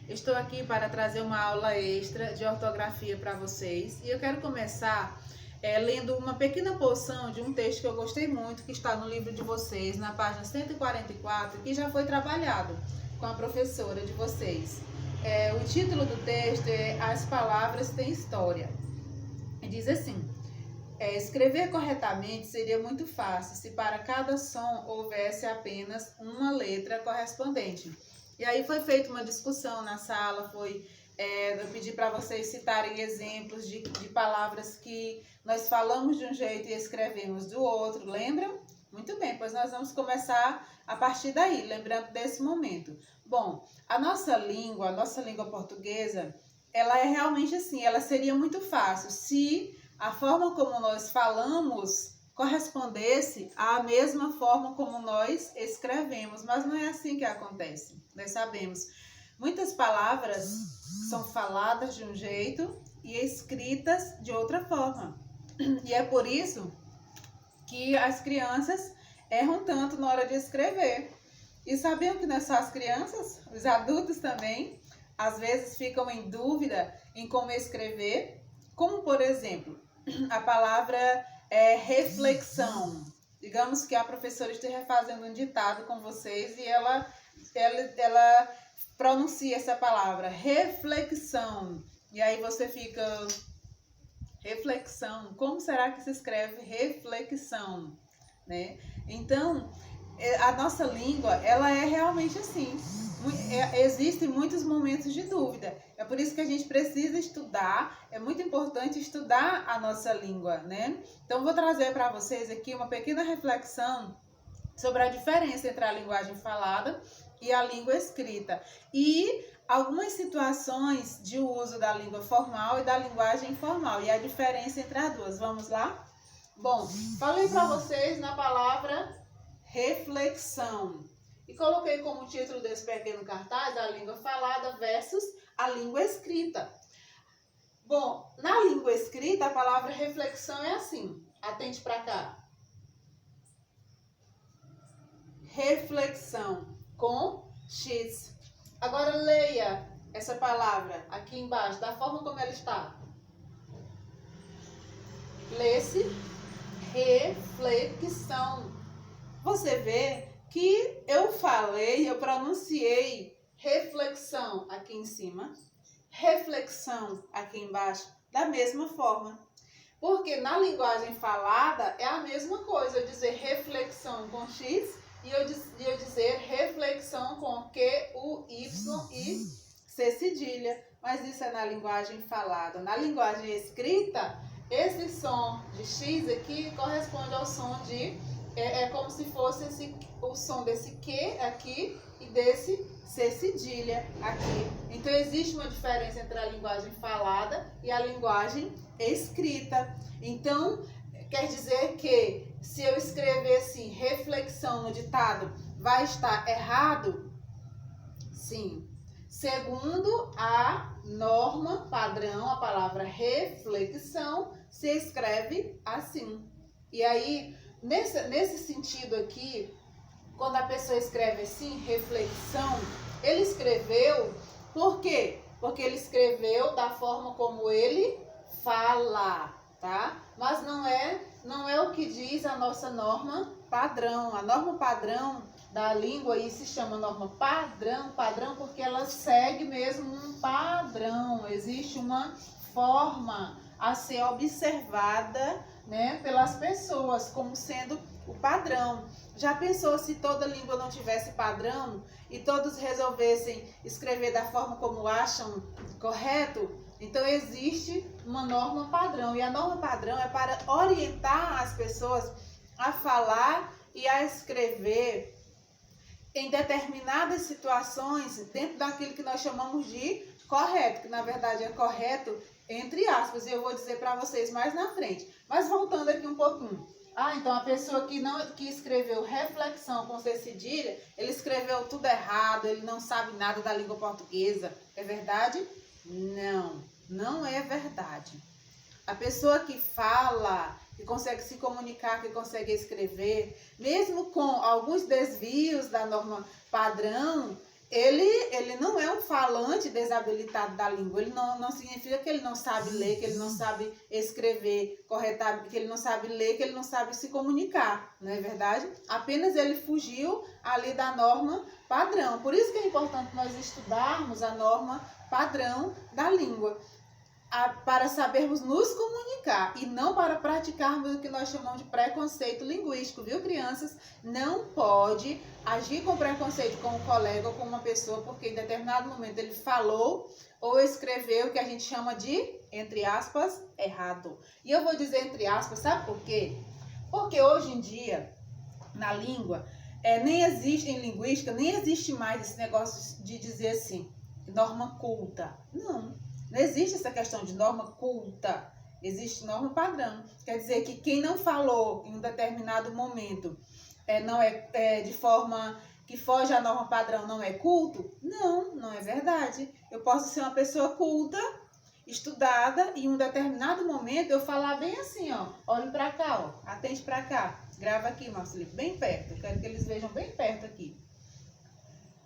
Estou aqui para trazer uma aula extra de ortografia para vocês e eu quero começar lendo uma pequena porção de um texto que eu gostei muito, que está no livro de vocês, na página 144, que já foi trabalhado com a professora de vocês. O título do texto é As Palavras Têm História. E diz assim: escrever corretamente seria muito fácil se para cada som houvesse apenas uma letra correspondente. E aí foi feita uma discussão na sala, eu pedi para vocês citarem exemplos de palavras que nós falamos de um jeito e escrevemos do outro, lembram? Muito bem, pois nós vamos começar a partir daí, lembrando desse momento. Bom, a nossa língua portuguesa, ela é realmente assim, ela seria muito fácil se a forma como nós falamos correspondesse à mesma forma como nós escrevemos, mas não é assim que acontece. Nós sabemos, muitas palavras são faladas de um jeito e escritas de outra forma. E é por isso que as crianças erram tanto na hora de escrever. E sabiam que não é só as crianças, os adultos também, às vezes ficam em dúvida em como escrever, como por exemplo, a palavra reflexão. Digamos que a professora esteja fazendo um ditado com vocês e ela pronuncia essa palavra, reflexão. E aí você fica, reflexão, como será que se escreve reflexão? Né? Então, a nossa língua, ela é realmente assim. Existem muitos momentos de dúvida. É por isso que a gente precisa estudar. É muito importante estudar a nossa língua, né? Então, vou trazer para vocês aqui uma pequena reflexão sobre a diferença entre a linguagem falada e a língua escrita. E algumas situações de uso da língua formal e da linguagem informal. E a diferença entre as duas. Vamos lá? Bom, falei para vocês na palavra reflexão. E coloquei como título desse pequeno cartaz a língua falada versus a língua escrita. Bom, na língua escrita a palavra reflexão é assim. Atente para cá. Reflexão com X. Agora leia essa palavra aqui embaixo, da forma como ela está. Lê-se reflexão. Você vê que eu pronunciei reflexão aqui em cima, reflexão aqui embaixo, da mesma forma. Porque na linguagem falada é a mesma coisa, eu dizer reflexão com X e eu dizer reflexão com Q, U, Y e C cedilha. Mas isso é na linguagem falada. Na linguagem escrita, esse som de X aqui corresponde ao som de... É como se fosse o som desse Q aqui e desse C cedilha aqui. Então, existe uma diferença entre a linguagem falada e a linguagem escrita. Então, quer dizer que se eu escrever assim, reflexão no ditado, vai estar errado? Sim. Segundo a norma padrão, a palavra reflexão se escreve assim. E aí, nesse sentido aqui, quando a pessoa escreve assim, reflexão, ele escreveu, por quê? Porque ele escreveu da forma como ele fala, tá? Mas não é o que diz a nossa norma padrão. A norma padrão da língua aí se chama norma padrão porque ela segue mesmo um padrão. Existe uma forma a ser observada, né, pelas pessoas como sendo o padrão. Já pensou se toda língua não tivesse padrão e todos resolvessem escrever da forma como acham correto? Então existe uma norma padrão e a norma padrão é para orientar as pessoas a falar e a escrever em determinadas situações dentro daquilo que nós chamamos de correto, que na verdade é correto entre aspas, e eu vou dizer para vocês mais na frente. Mas voltando aqui um pouquinho. Então a pessoa que escreveu reflexão com C cedilha, ele escreveu tudo errado, ele não sabe nada da língua portuguesa. É verdade? Não, não é verdade. A pessoa que fala, que consegue se comunicar, que consegue escrever, mesmo com alguns desvios da norma padrão, ele não é um falante desabilitado da língua. Ele não significa que ele não sabe ler, que ele não sabe escrever corretamente, que ele não sabe ler, que ele não sabe se comunicar, não é verdade? Apenas ele fugiu ali da norma padrão. Por isso que é importante nós estudarmos a norma padrão da língua, para sabermos nos comunicar e não para praticarmos o que nós chamamos de preconceito linguístico, viu, crianças? Não pode agir com preconceito com um colega ou com uma pessoa porque em determinado momento ele falou ou escreveu o que a gente chama de, entre aspas, errado. E eu vou dizer entre aspas, sabe por quê? Porque hoje em dia, na língua, nem existe em linguística, nem existe mais esse negócio de dizer assim, norma culta. Não existe essa questão de norma culta, existe norma padrão. Quer dizer que quem não falou em um determinado momento não é de forma que foge à norma padrão, não é culto? Não é verdade. Eu posso ser uma pessoa culta, estudada, e em um determinado momento eu falar bem assim, ó, olhe pra cá, ó, atente pra cá, grava aqui, Marcelo, bem perto, eu quero que eles vejam bem perto aqui.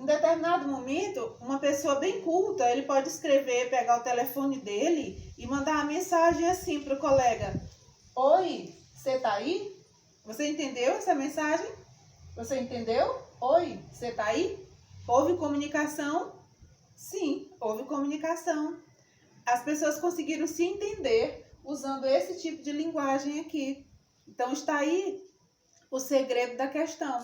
Em determinado momento, uma pessoa bem culta, ele pode escrever, pegar o telefone dele e mandar uma mensagem assim para o colega. Oi, você tá aí? Você entendeu essa mensagem? Você entendeu? Oi, você tá aí? Houve comunicação? Sim, houve comunicação. As pessoas conseguiram se entender usando esse tipo de linguagem aqui. Então está aí o segredo da questão.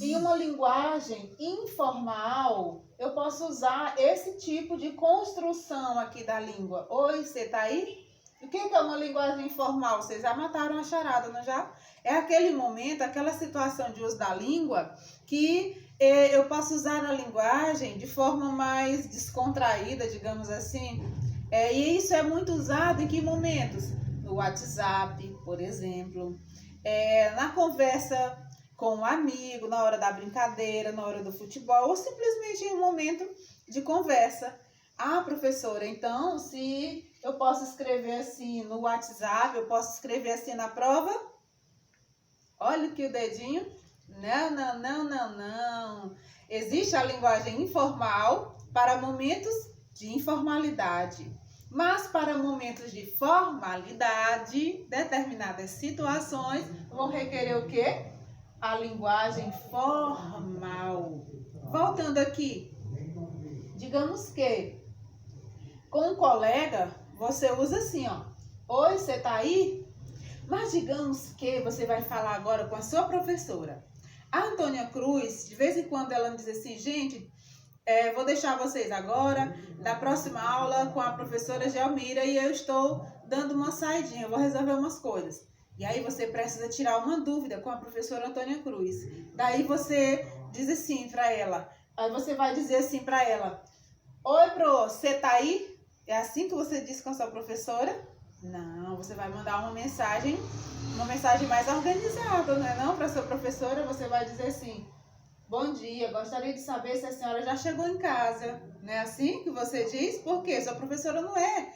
Em uma linguagem informal, eu posso usar esse tipo de construção aqui da língua. Oi, você tá aí? O que é uma linguagem informal? Vocês já mataram a charada, não já? É aquele momento, aquela situação de uso da língua que eu posso usar a linguagem de forma mais descontraída, digamos assim. E isso é muito usado em que momentos? No WhatsApp, por exemplo. Na conversa com um amigo, na hora da brincadeira, na hora do futebol, ou simplesmente em um momento de conversa. Ah, professora, então, se eu posso escrever assim no WhatsApp, eu posso escrever assim na prova? Olha aqui o dedinho. Não. Existe a linguagem informal para momentos de informalidade. Mas para momentos de formalidade, determinadas situações vão requerer o quê? A linguagem formal. Voltando aqui, digamos que com um colega você usa assim, ó. Oi, você tá aí? Mas digamos que você vai falar agora com a sua professora. A Antônia Cruz, de vez em quando ela me diz assim, gente, vou deixar vocês agora na próxima aula com a professora Gelmira e eu estou dando uma saidinha, eu vou resolver umas coisas. E aí você precisa tirar uma dúvida com a professora Antônia Cruz. Daí você diz assim para ela, aí você vai dizer assim para ela, oi, pro, você tá aí? É assim que você diz com a sua professora? Não, você vai mandar uma mensagem mais organizada, não é não? Para sua professora você vai dizer assim, bom dia, gostaria de saber se a senhora já chegou em casa. Não é assim que você diz? Por quê? Sua professora não é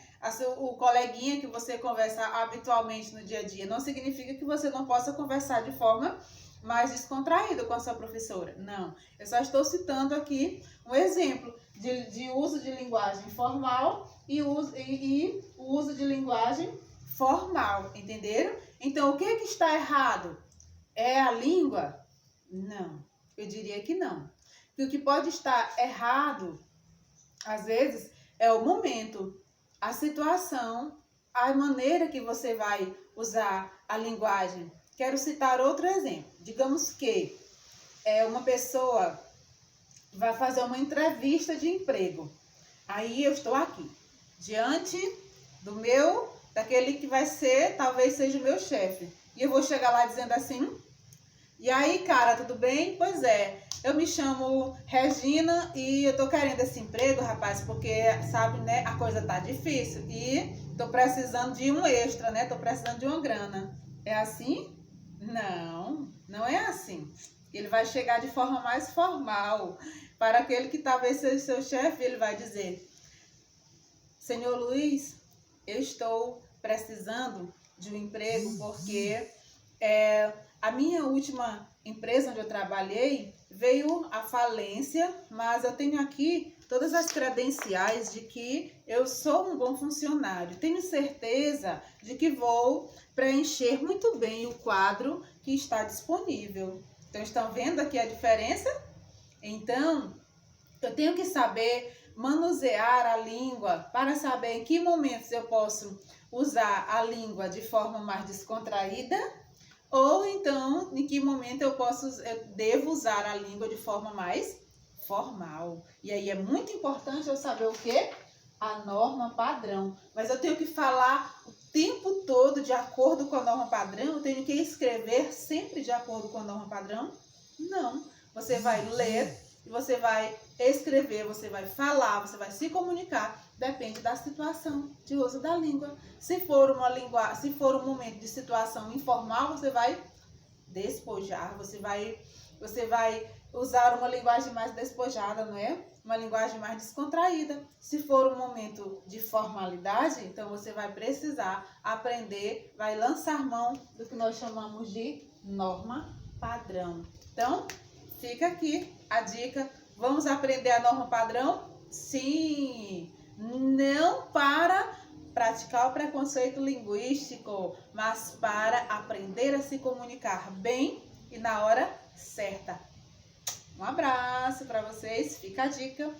o coleguinha que você conversa habitualmente no dia a dia. Não significa que você não possa conversar de forma mais descontraída com a sua professora. Não, eu só estou citando aqui um exemplo de uso de linguagem formal e o uso de linguagem formal, entenderam? Então, o que está errado? É a língua? Não. Eu diria que não. Que o que pode estar errado, às vezes, é o momento, a situação, a maneira que você vai usar a linguagem. Quero citar outro exemplo. Digamos que uma pessoa vai fazer uma entrevista de emprego. Aí eu estou aqui, diante daquele que vai ser, talvez seja o meu chefe. E eu vou chegar lá dizendo assim... E aí, cara, tudo bem? Pois é, eu me chamo Regina e eu tô querendo esse emprego, rapaz, porque, sabe, né, a coisa tá difícil e tô precisando de um extra, né, tô precisando de uma grana. É assim? Não é assim. Ele vai chegar de forma mais formal. Para aquele que talvez seja seu chefe, ele vai dizer, senhor Luiz, eu estou precisando de um emprego porque... a minha última empresa onde eu trabalhei, veio a falência, mas eu tenho aqui todas as credenciais de que eu sou um bom funcionário. Tenho certeza de que vou preencher muito bem o quadro que está disponível. Então, estão vendo aqui a diferença? Então, eu tenho que saber manusear a língua para saber em que momentos eu posso usar a língua de forma mais descontraída ou então em que momento eu devo usar a língua de forma mais formal. E aí é muito importante eu saber o quê? A norma padrão. Mas eu tenho que falar o tempo todo de acordo com a norma padrão? Eu tenho que escrever sempre de acordo com a norma padrão? Não. Você vai ler, você vai escrever, você vai falar, você vai se comunicar. Depende da situação de uso da língua. Se for um momento de situação informal, você vai despojar, você vai usar uma linguagem mais despojada, não é? Uma linguagem mais descontraída. Se for um momento de formalidade, então você vai precisar aprender, vai lançar mão do que nós chamamos de norma padrão. Então, fica aqui a dica. Vamos aprender a norma padrão? Sim! Não para praticar o preconceito linguístico, mas para aprender a se comunicar bem e na hora certa. Um abraço para vocês, fica a dica.